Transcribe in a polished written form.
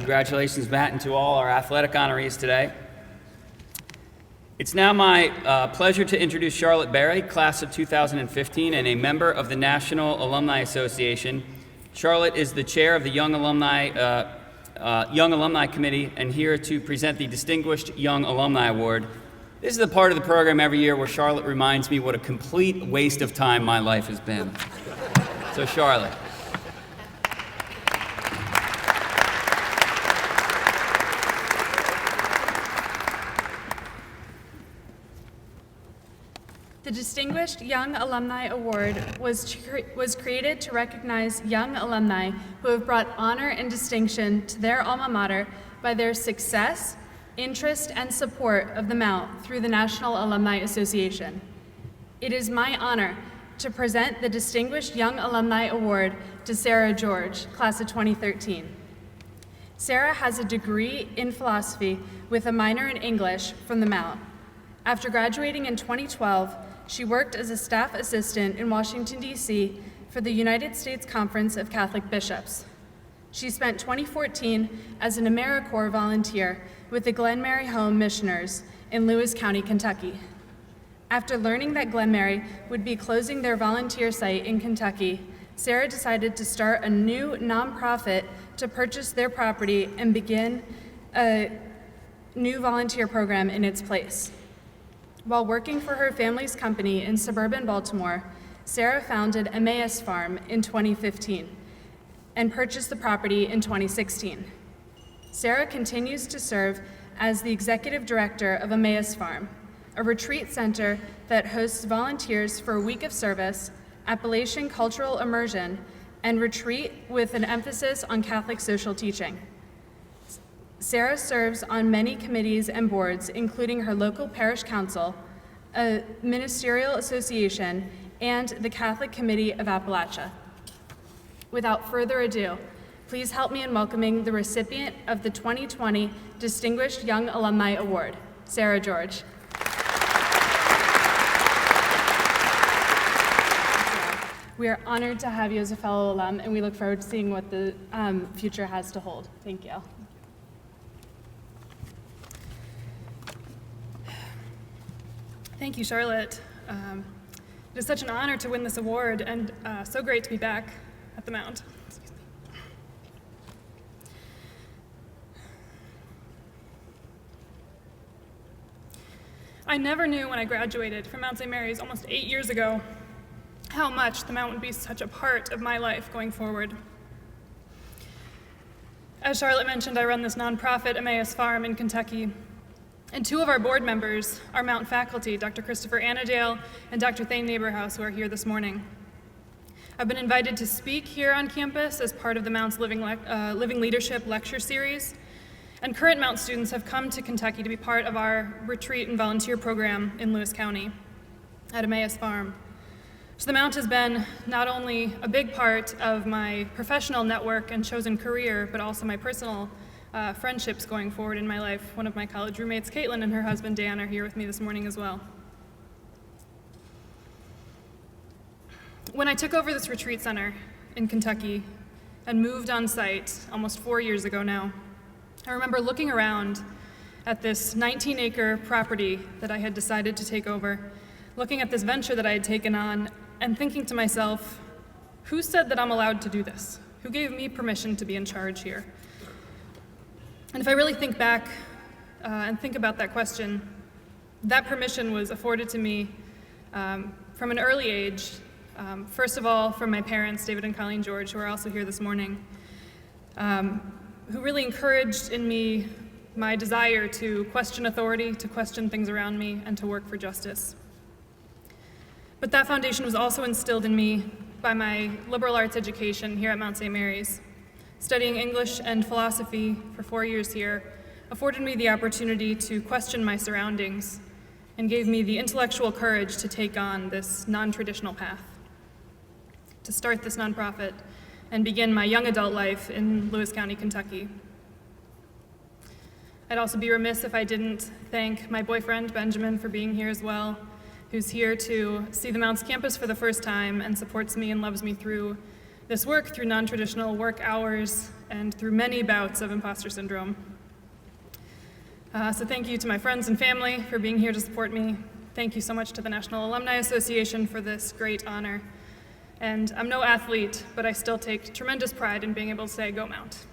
Congratulations, Matt, and to all our athletic honorees today. It's now my pleasure to introduce Charlotte Berry, class of 2015, and a member of the National Alumni Association. Charlotte is the chair of the Young Alumni Committee and here to present the Distinguished Young Alumni Award. This is the part of the program every year where Charlotte reminds me what a complete waste of time my life has been. So, Charlotte. The Distinguished Young Alumni Award was created to recognize young alumni who have brought honor and distinction to their alma mater by their success, interest, and support of the Mount through the National Alumni Association. It is my honor to present the Distinguished Young Alumni Award to Sarah George, class of 2013. Sarah has a degree in philosophy with a minor in English from the Mount. After graduating in 2012, she worked as a staff assistant in Washington, D.C. for the United States Conference of Catholic Bishops. She spent 2014 as an AmeriCorps volunteer with the Glen Mary Home Missioners in Lewis County, Kentucky. After learning that Glen Mary would be closing their volunteer site in Kentucky, Sarah decided to start a new nonprofit to purchase their property and begin a new volunteer program in its place. While working for her family's company in suburban Baltimore, Sarah founded Emmaus Farm in 2015 and purchased the property in 2016. Sarah continues to serve as the executive director of Emmaus Farm, a retreat center that hosts volunteers for a week of service, Appalachian cultural immersion, and retreat with an emphasis on Catholic social teaching. Sarah serves on many committees and boards, including her local parish council, a ministerial association, and the Catholic Committee of Appalachia. Without further ado, please help me in welcoming the recipient of the 2020 Distinguished Young Alumni Award, Sarah George. We are honored to have you as a fellow alum, and we look forward to seeing what the future has to hold. Thank you. Thank you, Charlotte. It is such an honor to win this award, and so great to be back at the Mount. Excuse me. I never knew when I graduated from Mount St. Mary's almost 8 years ago how much the Mount would be such a part of my life going forward. As Charlotte mentioned, I run this nonprofit, Emmaus Farm, in Kentucky. And two of our board members are Mount faculty, Dr. Christopher Annadale and Dr. Thane Neighborhouse, who are here this morning. I've been invited to speak here on campus as part of the Mount's Living Leadership lecture series, and current Mount students have come to Kentucky to be part of our retreat and volunteer program in Lewis County at Emmaus Farm. So the Mount has been not only a big part of my professional network and chosen career, but also my personal friendships going forward in my life. One of my college roommates, Caitlin, and her husband, Dan, are here with me this morning as well. When I took over this retreat center in Kentucky and moved on site almost 4 years ago now, I remember looking around at this 19-acre property that I had decided to take over, looking at this venture that I had taken on, and thinking to myself, who said that I'm allowed to do this? Who gave me permission to be in charge here? And if I really think back and think about that question, that permission was afforded to me from an early age. First of all, from my parents, David and Colleen George, who are also here this morning, who really encouraged in me my desire to question authority, to question things around me, and to work for justice. But that foundation was also instilled in me by my liberal arts education here at Mount St. Mary's. Studying English and philosophy for 4 years here afforded me the opportunity to question my surroundings and gave me the intellectual courage to take on this non-traditional path, to start this nonprofit and begin my young adult life in Lewis County, Kentucky. I'd also be remiss if I didn't thank my boyfriend, Benjamin, for being here as well, who's here to see the Mounts campus for the first time and supports me and loves me through this work, through non-traditional work hours and through many bouts of imposter syndrome. So thank you to my friends and family for being here to support me. Thank you so much to the National Alumni Association for this great honor. And I'm no athlete, but I still take tremendous pride in being able to say, "Go Mount."